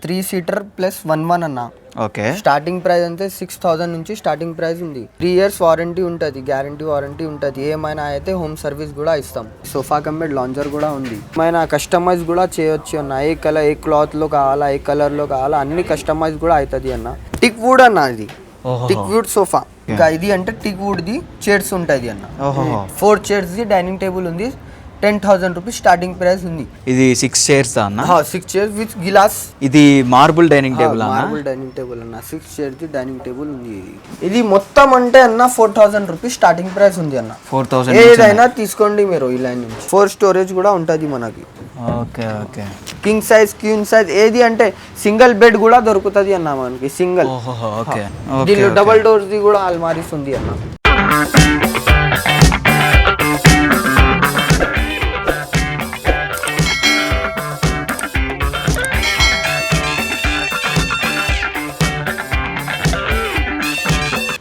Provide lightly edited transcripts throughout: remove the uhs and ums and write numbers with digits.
3 seater plus 1 అన్న. Okay. Starting price అంటే 6,000 నుంచి స్టార్టింగ్ ప్రైస్ ఉంది. 3 ఇయర్స్ వారంటీ ఉంటుంది, గ్యారంటీ వారంటీ ఉంటుంది. ఏమైనా అయితే హోమ్ సర్వీస్ కూడా ఇస్తాం. సోఫా కమ్ లాంజర్ కూడా ఉంది. ఏమైనా కస్టమైజ్ కూడా చేయొచ్చు అన్న. ఏ కలర్, ఏ క్లాత్ లో కావాలా, ఏ కలర్ లో కావాలా అన్ని కస్టమైజ్ కూడా అవుతుంది అన్న. టిక్ వుడ్ అన్న, ఇది టిక్ వుడ్ సోఫా. ఇంకా ఇది అంటే టిక్ వుడ్ ది చైర్స్ ఉంటుంది అన్న. 4 చైర్స్ ది డైనింగ్ టేబుల్ ఉంది. 10,000 రూపీస్ స్టార్టింగ్ ప్రైస్ ఉంది. ఇది 6 చైర్స్ అన్న. 6 చైర్స్ విత్ గిలాస్. ఇది మార్బుల్ డైనింగ్ టేబుల్ అన్న. మార్బుల్ డైనింగ్ టేబుల్ అన్న. 6 చైర్స్ ది డైనింగ్ టేబుల్ ఉంది. ఇది మొత్తం అంటే అన్న 4,000 రూపీస్ స్టార్టింగ్ ప్రైస్ ఉంది అన్న. 4,000 ఏదైనా తీసుకోండి మీరు ఈ లైన్ నుంచి. 4 స్టోరేజ్ కూడా ఉంటుంది మనకి. Okay okay. King size, queen size ఏది అంటే సింగిల్ బెడ్ కూడా దొరుకుతుంది అన్న మనకి. సింగిల్. ఓకే. దీనిలో డబుల్ డోర్స్ ది కూడా అల్మారీస్ ఉంది అన్న.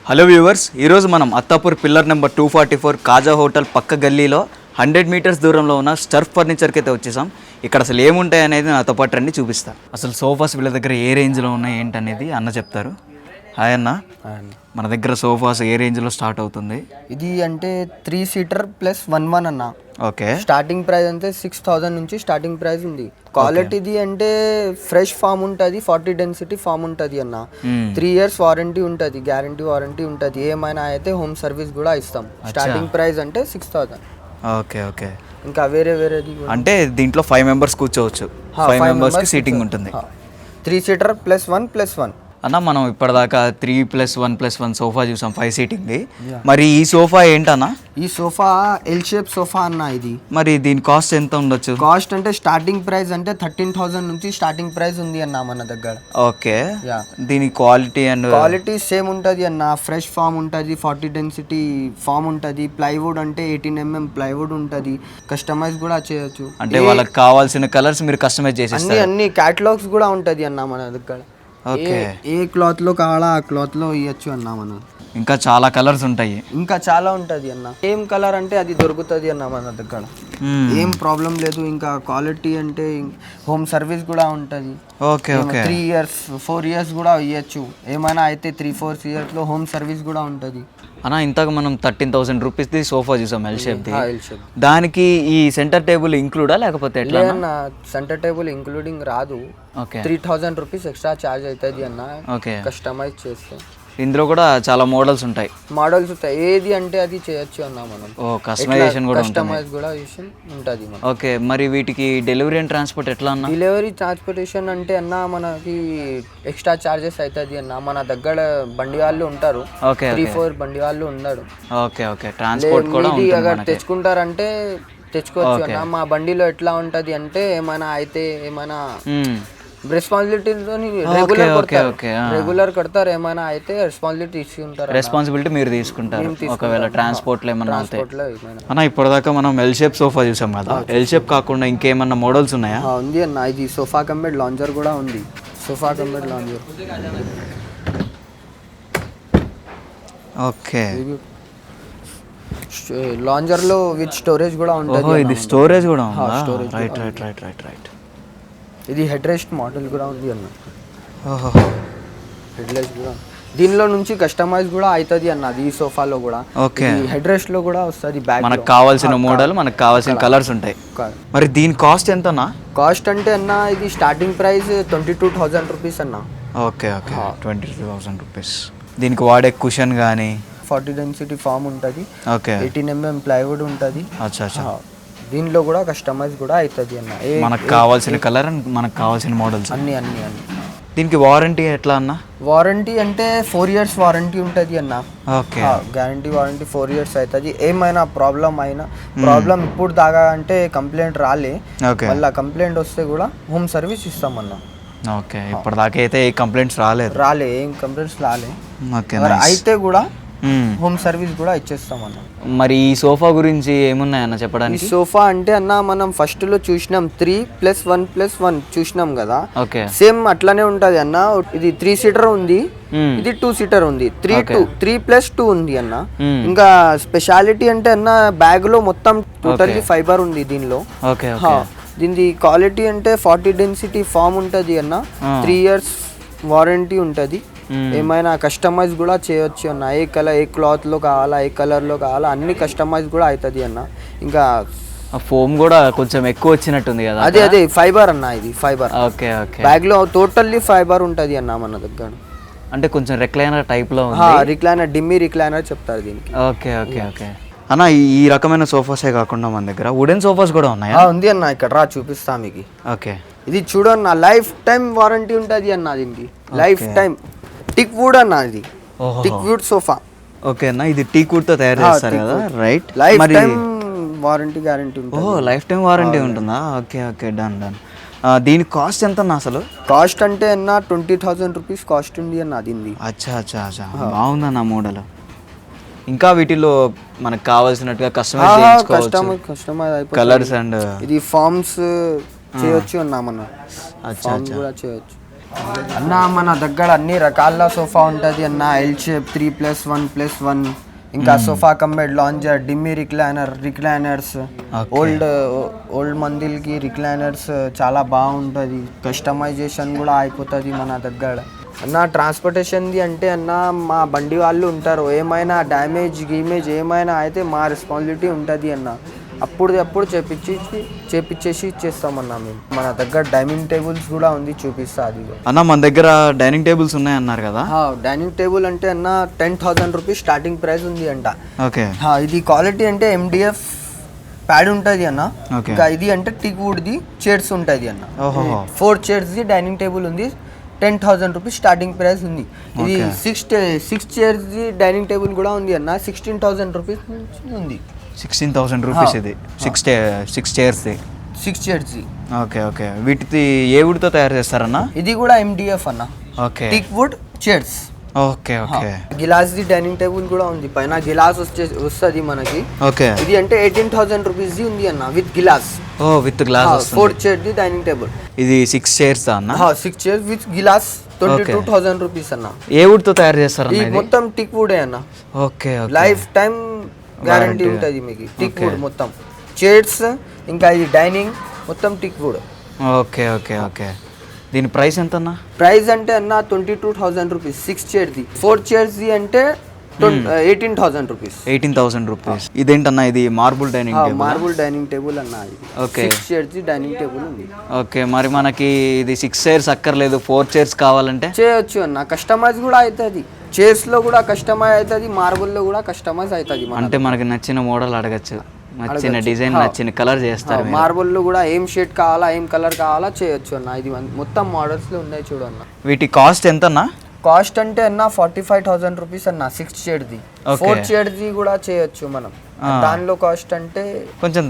హలో వ్యూవర్స్, ఈరోజు మనం అత్తాపూర్ పిల్లర్ నెంబర్ 244 కాజా హోటల్ పక్క గల్లీలో 100 మీటర్స్ దూరంలో ఉన్న స్టర్ఫ్ ఫర్నిచర్కి అయితే వచ్చేసాం. ఇక్కడ అసలు ఏముంటాయి అనేది నాతో పాటు రండి చూపిస్తాను. అసలు సోఫాస్ వీళ్ళ దగ్గర ఏ రేంజ్లో ఉన్నాయి ఏంటనేది అన్న చెప్తారు. హాయ్ అన్న. మన దగ్గర సోఫాస్ ఏ రేంజ్లో స్టార్ట్ అవుతుంది? ఇది అంటే 3 సీటర్ ప్లస్ 1 అన్న. ఓకే. స్టార్టింగ్ ప్రైస్ అంటే 6,000 నుంచి స్టార్టింగ్ ప్రైస్ ఉంది. క్వాలిటీది అంటే ఫ్రెష్ ఫామ్ ఉంటుంది, 40 డెన్సిటీ ఫామ్ ఉంటుంది అన్న. 3 ఇయర్స్ వారంటీ ఉంటుంది, గ్యారంటీ వారంటీ ఉంటుంది. ఏమైనా అయితే హోమ్ సర్వీస్ కూడా ఇస్తాం. స్టార్టింగ్ ప్రైస్ అంటే 6,000. Okay okay. ఇంకా వేరేది అంటే దీంట్లో 5 మెంబర్స్ కూర్చోవచ్చు. 5 మెంబర్స్కి సీటింగ్ ఉంటుంది. 3 సీటర్ ప్లస్ 1+1 అన్న. మనం ఇప్పటిదాకా 3+1+1 సోఫా చూసాం, 5 సీటింగ్ది. మరి ఈ సోఫా ఏంటన్నా? ఈ సోఫా ఎల్ షేప్ సోఫా అన్న. ఇది మరి దీని కాస్ట్ ఎంత ఉండొచ్చు? కాస్ట్ అంటే స్టార్టింగ్ ప్రైస్ అంటే 13,000 నుంచి స్టార్టింగ్ ప్రైస్ ఉంది అన్న మన దగ్గర. ఓకే. దీని క్వాలిటీ అండ్ క్వాలిటీ సేమ్ ఉంటుంది అన్న. ఫ్రెష్ ఫామ్ ఉంటుంది, 40 డెన్సిటీ ఫామ్ ఉంటుంది. ప్లైవుడ్ అంటే 18mm ప్లైవుడ్ ఉంటుంది. కస్టమైజ్ కూడా చేయొచ్చు. అంటే వాళ్ళకి కావాల్సిన కలర్స్ మీరు కస్టమైజ్ చేసేస్తారు. అన్ని క్యాటలాగ్స్ కూడా ఉంటుంది అన్న మన దగ్గర. ఏ క్లాత్ లో కావాలా ఆ క్లాత్ లో ఇవ్వచ్చు అన్న మనం. ఇంకా చాలా కలర్స్ ఉంటాయి. ఇంకా చాలా ఉంటుంది అన్న. ఏం కలర్ అంటే అది దొరుకుతుంది అన్న మన దగ్గర. ఏం ప్రాబ్లం లేదు. ఇంకా క్వాలిటీ అంటే హోమ్ సర్వీస్ కూడా ఉంటుంది. Okay okay. 3 ఇయర్స్ 4 ఇయర్స్ కూడా ఇవ్వచ్చు. ఏమైనా అయితే 3-4 ఇయర్స్ లో హోమ్ సర్వీస్ కూడా ఉంటుంది అన్న. ఇంతకు మనం 13,000 రూపీస్ది సోఫా చూసాం, ఎల్ షేప్ది. దానికి ఈ సెంటర్ టేబుల్ ఇంక్లూడా లేకపోతే ఎట్లా? సెంటర్ టేబుల్ ఇంక్లూడింగ్ రాదు. 3,000 రూపీస్ ఎక్స్ట్రా ఛార్జ్ అవుతుంది అన్న. ఓకే. కస్టమైజ్ చేస్తే ఇందులో కూడా చాలా మోడల్స్ ఉంటాయి. ఏది అంటే అది చేయొచ్చు అన్న మనం. కస్టమైజేషన్ కూడా ఉంటుంది. ఓకే. మరి వీటికి డెలివరీ అండ్ ట్రాన్స్పోర్ట్ ఎట్లా అన్న? డెలివరీ ట్రాన్స్పోర్టేషన్ అంటే అన్న మనకి ఎక్స్ట్రా చార్జెస్ అవుతుంది అన్న. మన దగ్గర బండి వాళ్ళు ఉంటారు. 3-4 బండి వాళ్ళు ఉన్నారు. Okay okay. ట్రాన్స్పోర్ట్ కూడా తెచ్చుకుంటారంటే తెచ్చుకోవచ్చు అన్న. మా బండిలో ఎట్లా ఉంటది అంటే ఏమైనా అయితే ఏమైనా రెగ్యులర్ కడతారు. ఏమైనా అయితే రెస్పాన్సిబిలిటీ తీసుకుంటారు. రెస్పాన్సిబిలిటీ మీరు తీసుకుంటారు ఒకవేళ ట్రాన్స్పోర్ట్ లో ఏమన్నా అవుతాయి అన్న. ఇప్పటిదాకా మనం ఎల్ షేప్ సోఫా చూసాం కదా, ఎల్ షేప్ కాకుండా ఇంకేమన్నా మోడల్స్ ఉన్నాయా? ఉంది అన్న. ఇది సోఫా కమ్ లాంజర్ కూడా ఉంది. Sofa cum lounger. Okay. Lounger లో విత్ స్టోరేజ్ కూడా ఉంటుంది. ఇది స్టోరేజ్ కూడా ఉందా? Right right right right right. ఇది హెడ్ రెస్ట్ మోడల్ కూడా ఉంది అన్న. హెడ్ రెస్ట్ కూడా దీనిలో నుంచి కస్టమైజ్ కూడా అవుతుంది అన్న. ఈ సోఫాలో కూడా హెడ్ రెస్ట్ లో కూడా వస్తుంది. బ్యాక్ మనకు కావాల్సిన మోడల్, మనకు కావాల్సిన కలర్స్ ఉంటాయి. మరి దీని కాస్ట్ ఎంతనా? కాస్ట్ అంటే అన్న ఇది స్టార్టింగ్ ప్రైస్ 22,000 రూపీస్ అన్న. Okay okay. 22,000 రూపీస్. దీనికి వాడే కుషన్ కానీ 40 డెన్సిటీ ఫామ్ ఉంటుంది. ఓకే. 18mm ప్లైవుడ్ ఉంటుంది. అచ్చా అచ్చా. దీనిలో కూడా కస్టమైజ్ కూడా అవుతుంది అన్న. మనకు కావాల్సిన కలర్ అండ్ మనకు కావాల్సిన మోడల్స్ అన్ని. దీనికి వారంటీ ఎట్లా అన్న? వారంటీ అంటే 4 ఇయర్స్ వారంటీ ఉంటుంది అన్న. ఓకే. గ్యారంటీ వారంటీ 4 ఇయర్స్ అవుతుంది. ఏమైనా ప్రాబ్లం ఇప్పుడు దాకా అంటే కంప్లైంట్ రాలే. మళ్ళీ కంప్లైంట్ వస్తే కూడా హోమ్ సర్వీస్ ఇస్తామన్నా. ఓకే. ఇప్పటిదాకా అయితే ఏ కంప్లైంట్స్ రాలే. ఏం కంప్లైంట్స్ రాలే. ఓకే. అయితే కూడా హోమ్ సర్వీస్ కూడా ఇచ్చేస్తాం అన్న. మరి ఈ సోఫా గురించి ఏమున్నాయన్న చెప్పడానికి? ఈ సోఫా అంటే అన్న మనం ఫస్ట్ లో చూసినాం 3+1+1 చూసినాం కదా. సేమ్ అట్లానే ఉంటది అన్న. ఇది 3 సీటర్ ఉంది, ఇది 2 సీటర్ ఉంది. 3+2 ఉంది అన్న. ఇంకా స్పెషాలిటీ అంటే అన్న బ్యాగ్ లో మొత్తం టోటల్లీ ఫైబర్ ఉంది దీనిలో. దీని క్వాలిటీ అంటే 40 డెన్సిటీ ఫామ్ ఉంటుంది అన్న, 3 years వారంటీ ఉంటుంది. ఏమైనా కస్టమైజ్ కూడా చేయొచ్చు అన్న, ఏ కలర్ ఏ క్లాత్లో కావాలా ఏ కలర్లో కావాలా అన్ని కస్టమైజ్ కూడా అవుతుంది అన్న. ఇంకా ఫోమ్ కూడా కొంచెం ఎక్కువ వచ్చినట్టుంది కదా. అదే ఫైబర్ అన్న, ఇది ఫైబర్. Okay okay. బ్యాగ్లో టోటల్లీ ఫైబర్ ఉంటుంది అన్న మన దగ్గర. అంటే కొంచెం రిక్లైనర్ టైప్లో ఉంది. రిక్లైనర్, డిమ్మీ రిక్లైనర్ చెప్తారు దీనికి. ఓకే ఓకే ఓకే అన్న, ఈ రకమైన సోఫాసే కాకుండా మన దగ్గర వుడెన్ సోఫాస్ కూడా ఉన్నాయా? ఉంది అన్న, ఇక్కడ రా చూపిస్తా మీకు. ఓకే, ఇది చూడన్న, లైఫ్ టైం వారంటీ ఉంటుంది అన్న దీనికి. లైఫ్ టైం టిక్ వుడ్ అన్న, ఇది టిక్ వుడ్ సోఫా. ఓకే అన్న, ఇది టీక్ వుడ్ తో తయారు చేస్తారు కదా, right? Life time warranty guarantee ఉంటుంది. ఓ, లైఫ్ టైం వారంటీ ఉంటుందా? Okay okay, done done. దీని కాస్ట్ ఎంత అన్న అసలు? కాస్ట్ అంటే అన్న 20,000 రూపీస్ కాస్ట్ ఉంది అన్న దీన్ని. అచ్చా అచ్చా అచ్చా, బాగుందన్న మోడల్. ఇంకా వీటిలో మనకు కావాల్సినట్టుగా కస్టమైజ్ అయిపోతుంది. కలర్స్ అండ్ ఇది ఫార్మ్స్ చేయొచ్చు అన్న, మన ఫార్మ్ కూడా చేయొచ్చు అన్న. మన దగ్గర అన్ని రకాల సోఫా ఉంటుంది అన్న. ఎల్ షేప్, 3+1+1, ఇంకా సోఫా కమ్బెడ్, లాంజర్, డిమ్మీ రిక్లైనర్స్, ఓల్డ్ మందిల్కి రిక్లైనర్స్ చాలా బాగుంటుంది. కస్టమైజేషన్ కూడా అయిపోతుంది మన దగ్గర అన్న. ట్రాన్స్పోర్టేషన్ది అంటే అన్న, మా బండి వాళ్ళు ఉంటారు, ఏమైనా డ్యామేజ్ గీమేజ్ ఏమైనా అయితే మా రెస్పాన్సిబిలిటీ ఉంటుంది అన్న. అప్పుడు చేపించేసి ఇచ్చేస్తామన్నా మేము. మన దగ్గర డైనింగ్ టేబుల్స్ కూడా ఉంది, చూపిస్తా అది అన్న. మన దగ్గర డైనింగ్ టేబుల్స్ ఉన్నాయి అన్నారు కదా. డైనింగ్ టేబుల్ అంటే అన్న 10,000 రూపీస్ స్టార్టింగ్ ప్రైస్ ఉంది అంట. ఓకే, ఇది క్వాలిటీ అంటే MDF ప్యాడ్ ఉంటుంది అన్న. ఇంకా ఇది అంటే టిక్ వుడ్ది చైర్స్ ఉంటుంది అన్న. 4 చైర్స్ది డైనింగ్ టేబుల్ ఉంది, 10,000 రూపీస్ స్టార్టింగ్ ప్రైస్ ఉంది. ఇది 6 చైర్స్ది డైనింగ్ టేబుల్ కూడా ఉంది అన్న, 16,000 రూపీస్ ఉంది. 16,000 రూపీస్ ఇది. 6 చైర్స్. 6 చైర్స్. Okay okay. వీటిది ఏ వుడ్తో తయారు చేస్తారన్న? ఇది కూడా MDF అన్న. Okay, teak wood chairs. Okay okay. గిలాస్ది డైనింగ్ టేబుల్ కూడా ఉంది, పైన గిలాస్ వస్తుంది మనకి. ఓకే, ఇది అంటే 18,000 రూపీస్ది ఉంది అన్న, విత్ గిలాస్. ఓ, విత్ గ్లాస్. 4 చైర్ది డైనింగ్ టేబుల్. ఇది 6 చైర్స్ అన్న? 6 చైర్స్ విత్ గిలాస్, 22,000 రూపీస్ అన్న. ఏ వుడ్తో తయారు చేస్తారన్న? ఇది మొత్తం టిక్ వుడే అన్న. ఓకే, లైఫ్ టైం గ్యారంటీ ఉంటుంది మీకు. టిక్ వుడ్ మొత్తం చైర్స్, ఇంకా ఇది డైనింగ్ మొత్తం teak wood. Okay okay okay. దీని ప్రైస్ ఎంత అన్న? ప్రైస్ అంటే అన్న 22,000 రూపీస్ 6 చైర్ది. 4 చైర్స్ది అంటే 18,000 రూపీస్. 18,000 రూపీస్. ఇదేంటన్నా, ఇది marble dining table? Marble dining table అన్న ఇది. ఓకే, 6 చైర్స్ది డైనింగ్ టేబుల్ ఉంది. ఓకే. మరి మనకి ఇది 6 చైర్స్ అక్కర్లేదు, 4 చైర్స్ కావాలంటే చేయొచ్చు అన్న. కస్టమైజ్ కూడా అవుతుంది, చైర్స్ లో కూడా కస్టమైజ్ అవుతుంది, మార్బుల్ లో కూడా కస్టమైజ్ అవుతుంది. అంటే మనకి నచ్చిన మోడల్ అడగచ్చు, నచ్చిన డిజైన్, నచ్చిన కలర్ చేస్తారు. మార్బుల్ లో కూడా ఏం షేడ్ కావాలా ఏం కలర్ కావాలా చేయొచ్చు అన్న. ఇది మొత్తం మోడల్స్ లో ఉన్నాయి చూడన్న. వీటి కాస్ట్ ఎంత అన్న? కాస్ట్ అంటే అన్న 45,000 రూపీస్ అన్న 6 చైర్ది. 4 చైర్ది కూడా చేయొచ్చు మనం. దానిలో కాస్ట్ అంటే కొంచెం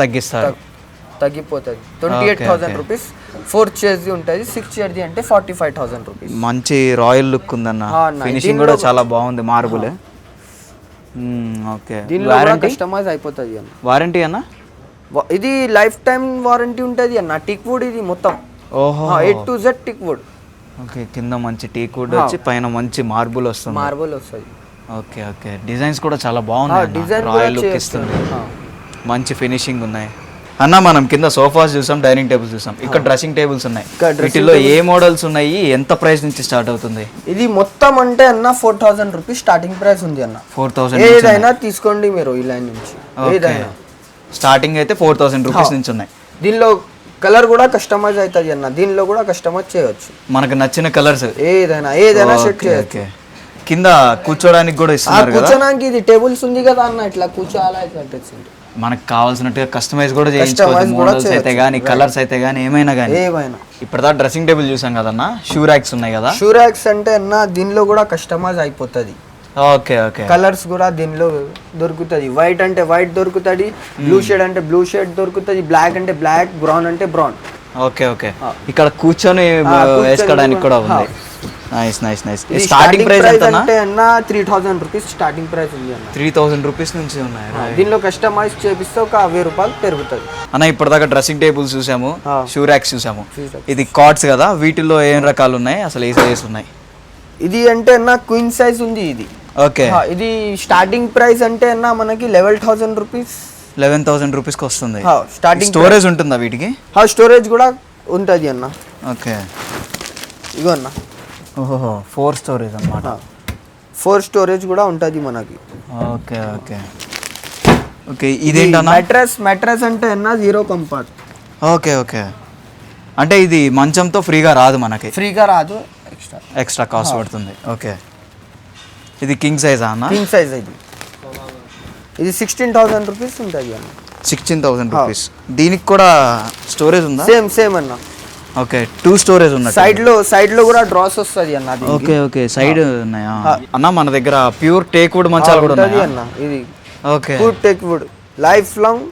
తగ్గిపోతుంది, 28,000 రూపీస్. 4 చైర్ది ఉంటుంది, 6 చైర్ది అంటే 45,000 రూపీస్. మంచి రాయల్ లుక్ ఉందన్న, ఫినిషింగ్ కూడా చాలా బాగుంది, మార్బుల్. ఓకే, దీనిలో కస్టమైజ్ అయిపోతుంది అన్న. వారంటీ అన్న? ఇది లైఫ్ టైం వారంటీ ఉంటుంది అన్న. టిక్ వుడ్ ఇది మొత్తం. ఓహో, A to Z teak wood. Okay, కింద మంచి టీక్ వుడ్ వచ్చి పైన మంచి మార్బుల్ వస్తుంది. మార్బుల్ వస్తుంది. Okay okay. డిజైన్స్ కూడా చాలా బాగున్నాయి, రాయల్ లుక్ ఇస్తుంది, మంచి ఫినిషింగ్ ఉన్నాయి అన్న. మనం కింద సోఫాస్ చూసాం, డైనింగ్ టేబుల్స్ చూసాం, ఇక్కడ డ్రెస్సింగ్ టేబుల్స్ ఉన్నాయి. వీటిలో ఏ మోడల్స్ ఉన్నాయి, ఎంత ప్రైస్ నుంచి స్టార్ట్ అవుతుంది? ఇది మొత్తం అంటే అన్న 4,000 రూపీస్ స్టార్టింగ్ ప్రైస్ ఉంది అన్న. 4,000 ఏదైనా తీసుకోండి మీరు ఈ లైన్ నుంచి. ఏదైనా స్టార్టింగ్ అయితే 4,000 రూపీస్ నుంచి ఉన్నాయి. దీనిలో కలర్ కూడా కస్టమైజ్ అవుతుంది అన్న, దీనిలో కూడా కస్టమైజ్ చేయొచ్చు, మనకు నచ్చిన కలర్స్ ఏదైనా సెట్ చేయొచ్చు. కింద కూర్చోడానికి కూడా ఇస్తున్నారు కదా. కూర్చోడానికి ఇది టేబుల్స్ ఉంది కదా అన్న, ఇట్లా కూర్చోాలా మనకు కావాల్సినట్టుగా కస్టమైజ్ కూడా చేయించుకోవచ్చు, మోడల్స్ అయితే గానీ, కలర్స్ అయితే గానీ, ఏమైనా కానీ. ఇప్పటిదా డ్రెస్సింగ్ టేబుల్ చూసాం కదన్నా, షూ ర్యాక్స్ ఉన్నాయి కదా. షూ ర్యాక్స్ అంటే అన్న దీనిలో కూడా కస్టమైజ్ అయిపోతుంది. Okay okay. కలర్స్ కూడా దీనిలో దొరుకుతుంది. వైట్ అంటే వైట్ దొరుకుతుంది, బ్లూ షేడ్ అంటే బ్లూ షేడ్ దొరుకుతుంది, బ్లాక్ అంటే బ్లాక్, బ్రౌన్ అంటే బ్రౌన్. Okay okay. ఇక్కడ కూర్చొని వేసుకోవడానికి కూడా ఉంది. Nice nice nice. Starting price ఎంత అంటే అన్న 3,000 రూపీస్ స్టార్టింగ్ ప్రైస్ ఉంది అన్న. 3,000 రూపీస్ నుంచి ఉన్నాయి. దీనిలో కస్టమైజ్ చేపిస్తే ఒక 1,000 రూపాయలు పెరుగుతుంది అన్న. ఇప్పటిదాకా డ్రెస్సింగ్ టేబుల్స్ చూసాము, షూ ర్యాక్స్ చూసాము, ఇది కార్డ్స్ కదా. వీటిలో ఏం రకాలు ఉన్నాయి, అసలు ఏ సైజెస్ ఉన్నాయి? ఇది అంటే అన్న క్వీన్ సైజ్ ఉంది ఇది. ఓకే. ఇది స్టార్టింగ్ ప్రైస్ అంటే అన్న మనకి 11,000 రూపీస్ 11,000 రూపీస్కి వస్తుంది. స్టార్టింగ్ స్టోరేజ్ ఉంటుందా వీటికి? స్టోరేజ్ కూడా ఉంటుంది అన్న. ఓకే, ఇగో అన్న. ఓహో 4 స్టోరేజ్ అన్నమాట. 4 స్టోరేజ్ కూడా ఉంటుంది మనకి. Okay okay okay. ఇదేంటన్నా? మ్యాట్రెస్ అంటే అన్న 0 కంఫర్ట్. ఓకే ఓకే, అంటే ఇది మంచంతో ఫ్రీగా రాదు మనకి? ఫ్రీగా రాదు, ఎక్స్ట్రా కాస్ట్ పడుతుంది. ఓకే, ఇది కింగ్ సైజా అన్న? కింగ్ సైజ్ ఇది 16,000 రూపీస్ ఉంటుంది అన్న. 16,000 రూపీస్. దీనికి కూడా స్టోరేజ్ ఉందా? సేమ్ అన్న. ఓకే, 2 స్టోరేజ్ ఉన్నాయి. సైడ్ లో కూడా డ్రాస్ వస్తుంది అన్న. ఓకే ఓకే, సైడ్ ఉన్నాయా అన్న? మన దగ్గర ప్యూర్ టేక్ వుడ్ మంచాలు కూడా ఉంటుంది ఉన్నాయి అన్న. ఇది okay, pure teak wood, life long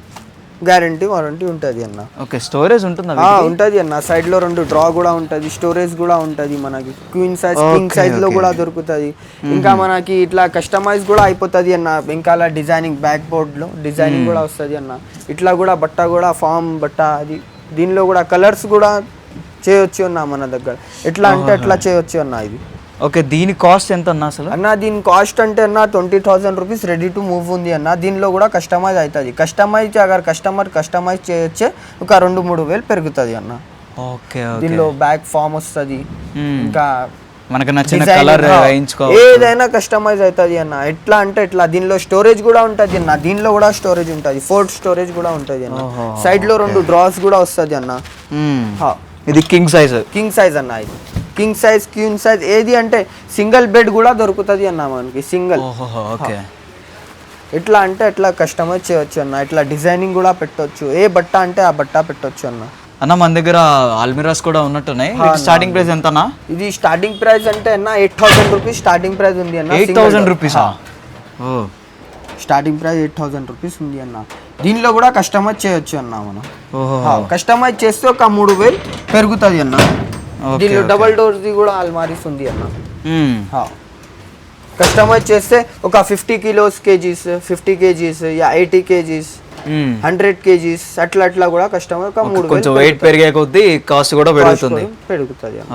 guarantee warranty ఉంటుంది అన్న. ఓకే, స్టోరేజ్ ఉంటుందా? ఉంటుంది అన్న. సైడ్ లో 2 డ్రా కూడా ఉంటుంది, స్టోరేజ్ కూడా ఉంటుంది మనకి. క్వీన్ సైజ్, కింగ్ సైజ్ లో కూడా దొరుకుతుంది. ఇంకా మనకి ఇట్లా కస్టమైజ్ కూడా అయిపోతుంది అన్న. ఇంకా అలా డిజైనింగ్ బ్యాక్ బోర్డ్ లో డిజైనింగ్ కూడా వస్తుంది అన్న. ఇట్లా కూడా బట్ట కూడా ఫామ్ బట్ట అది. దీనిలో కూడా కలర్స్ కూడా చేయొచ్చు అన్న మన దగ్గర. ఎట్లా అంటే అట్లా చేయొచ్చు అన్న ఇది. ఓకే, దీని కాస్ట్ ఎంత అన్న అసలు? అన్న దీని కాస్ట్ అంటే అన్న 20,000 రూపీస్ రెడీ టు మూవ్ ఉంది అన్న. దీనిలో కూడా కస్టమైజ్ అవుతుంది. కస్టమైజ్ చేయొచ్చే ఒక 2-3 వేలు పెరుగుతుంది అన్న. ఓకే, దీనిలో బ్యాక్ ఫామ్ వస్తుంది. ఇంకా మనకు నచ్చిన కలర్ ఏదైనా కస్టమైజ్ అవుతుంది అన్న. ఎట్లా అంటే ఎట్లా. దీనిలో స్టోరేజ్ కూడా ఉంటుంది అన్న. దీనిలో కూడా స్టోరేజ్ ఉంటుంది, 4 స్టోరేజ్ కూడా ఉంటుంది అన్న. సైడ్ లో 2 డ్రాస్ కూడా వస్తుంది అన్న. ఇది కింగ్ సైజ్ అన్న. ఇది కింగ్ సైజ్, క్వీన్ సైజ్ ఏది అంటే సింగిల్ బెడ్ కూడా దొరుకుతుంది అన్న మనకి. సింగిల్. ఓకే, ఎట్లా అంటే ఎట్లా కస్టమైజ్ చేయొచ్చు అన్న. ఇట్లా డిజైనింగ్ కూడా పెట్టొచ్చు. ఏ బట్ట అంటే ఆ బట్ట పెట్టొచ్చు అన్న. అన్న మన దగ్గర ఆల్మిరాస్ కూడా ఉన్నట్టున్నాయి. స్టార్టింగ్ ప్రైస్ ఎంతనా? ఇది స్టార్టింగ్ ప్రైస్ అంటే అన్న 8,000 రూపీస్ స్టార్టింగ్ ప్రైస్ ఉంది అన్న. 8,000 రూపీసా? స్టార్టింగ్ ప్రైస్ 8,000 రూపీస్ ఉంది అన్న. దీనిలో కూడా కస్టమైజ్ చేయొచ్చు అన్న మనం. కస్టమైజ్ చేస్తే ఒక 3 వేలు పెరుగుతుంది అన్న. దీనిలో డబల్ డోర్ది కూడా అల్మారీస్ ఉంది అన్న. కస్టమైజ్ చేస్తే ఒక 50 కేజీస్ 50 కేజీస్ 80 కేజీస్ 100 కేజీస్ అట్లా కూడా కస్టమర్ ఒక 3 కొంచెం వెయిట్ పెరిగే కొద్దీ కాస్ట్ కూడా పెరుగుతుంది.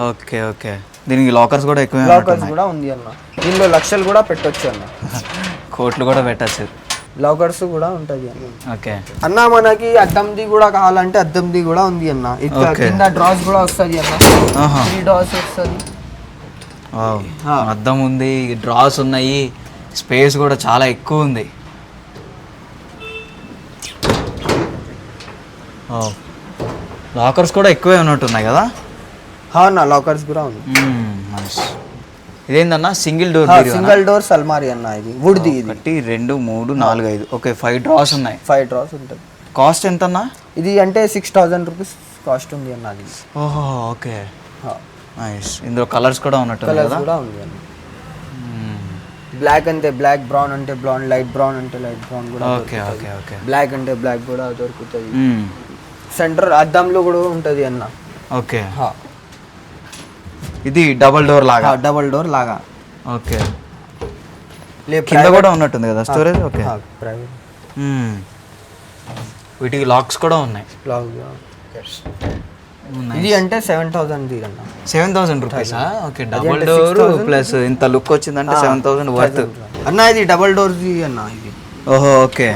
ఓకే ఓకే, దీనికి లాకర్స్ కూడా ఎక్కువ. లాకర్స్ కూడా ఉంది అన్న. దీనిలో లక్షలు కూడా పెట్టొచ్చు అన్న. కోట్లు కూడా పెట్టచ్చు. లాకర్స్ కూడా ఉంటుంది అన్న. ఓకే అన్న, మనకి అద్దంది కూడా కావాలంటే అద్దంది కూడా ఉంది అన్న. ఇక్కడ కింద డ్రాస్ కూడా వస్తుంది అన్న. 3 డ్రాస్ వస్తుంది. అద్దం ఉంది, డ్రాస్ ఉన్నాయి, స్పేస్ కూడా చాలా ఎక్కువ ఉంది. లాకర్స్ కూడా ఎక్కువే ఉన్నట్టున్నాయి కదా? అన్న లాకర్స్ కూడా ఉంది. ఇదేందన్నా? సింగిల్ డోర్స్ అల్మారీ అన్న. ఇది వుడ్ది. ఇది 1 2 3 4 5. ఓకే, 5 డ్రాస్ ఉన్నాయి. 5 డ్రాస్ ఉంటుంది. కాస్ట్ ఎంత అన్నా? ఇది అంటే 6,000 రూపీస్ కాస్ట్ ఉంది అన్న. అది ఓహో ఓకే, నైస్. ఇందులో కలర్స్ కూడా ఉన్నట్టు కలర్స్ కూడా ఉంది అన్న. బ్లాక్ అంటే బ్లాక్, బ్రౌన్ అంటే బ్రౌన్, లైట్ బ్రౌన్ అంటే లైట్ బ్రౌన్ కూడా. ఓకే ఓకే ఓకే, బ్లాక్ అంటే బ్లాక్ కూడా దొరుకుతుంది. సెంటర్ అద్దంలో కూడా ఉంటుంది అన్న. ఓకే, ఇది డబల్ డోర్ లాగా. ఓకే, కింద కూడా ఉన్నట్టుంది కదా స్టోరేజ్. ఓకే, వీటికి లాక్స్ కూడా ఉన్నాయి. ఇది అంటే 7,000 అన్న. 7,000 రూపీసా? ఓకే, డబల్ డోర్ ప్లస్ ఇంత లుక్ వచ్చిందంటే 7,000 వర్త్ అన్న. ఇది డబల్ డోర్ది అన్న. ఇది ఓహో ఓకే.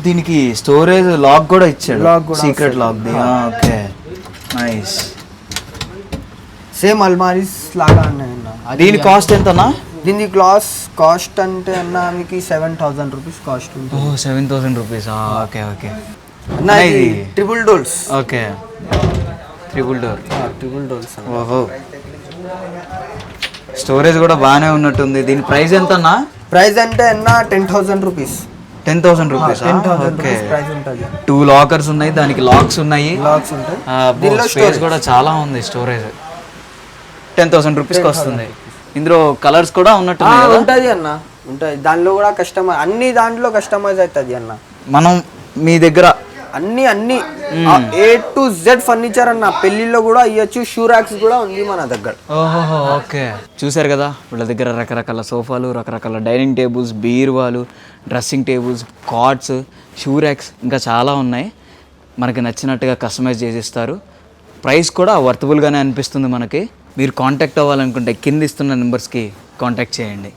దీనికి స్టోరేజ్ లాక్ కూడా ఇచ్చాడు, secret lock. Okay, nice. Same అల్మారీస్ లాగా ఉన్నాయి అన్న. దీని కాస్ట్ ఎంతనా? దీని కాస్ట్ అంటే అన్న మీకు 7,000 రూపీస్ కాస్ట్ ఉంటుంది. 7,000 రూపీస్. ఓకే ఓకే అన్న. ఇది triple doors. Okay, triple doors. ఓహో, స్టోరేజ్ కూడా బాగానే ఉన్నట్టుంది. దీని ప్రైస్ ఎంత అన్నా? ప్రైస్ అంటే అన్న 10,000 రూపీస్. 10,000 రూపీస్. ప్రైస్ ఉంటుంది. 2 లాకర్స్ ఉన్నాయి, దానికి లాక్స్ ఉంటాయి. దీనిలో స్పేస్ కూడా చాలా ఉంది. స్టోరేజ్ 10,000 రూపీస్కి వస్తుంది. ఇందులో కలర్స్ కూడా ఉన్నట్టు ఉంటుంది అన్న. ఉంటుంది. దానిలో కూడా అన్ని దాంట్లో కస్టమైజ్ అవుతుంది అన్న. మనం మీ దగ్గర అన్ని A to Z ఫర్నిచర్ అన్న. పెళ్లిలో కూడా ఇవ్వచ్చు. షూ ర్యాక్స్ కూడా ఉంది మన దగ్గర. ఓహో ఓకే, చూసారు కదా వీళ్ళ దగ్గర రకరకాల సోఫాలు, రకరకాల డైనింగ్ టేబుల్స్, బీరువాలు, dressing tables, cots, shoe racks ఇంకా చాలా ఉన్నాయి. మనకి నచ్చినట్టుగా కస్టమైజ్ చేసిస్తారు. ప్రైస్ కూడా వర్తబుల్గానే అనిపిస్తుంది మనకి. మీరు కాంటాక్ట్ అవ్వాలనుకుంటే కింద ఇస్తున్న నెంబర్స్కి కాంటాక్ట్ చేయండి.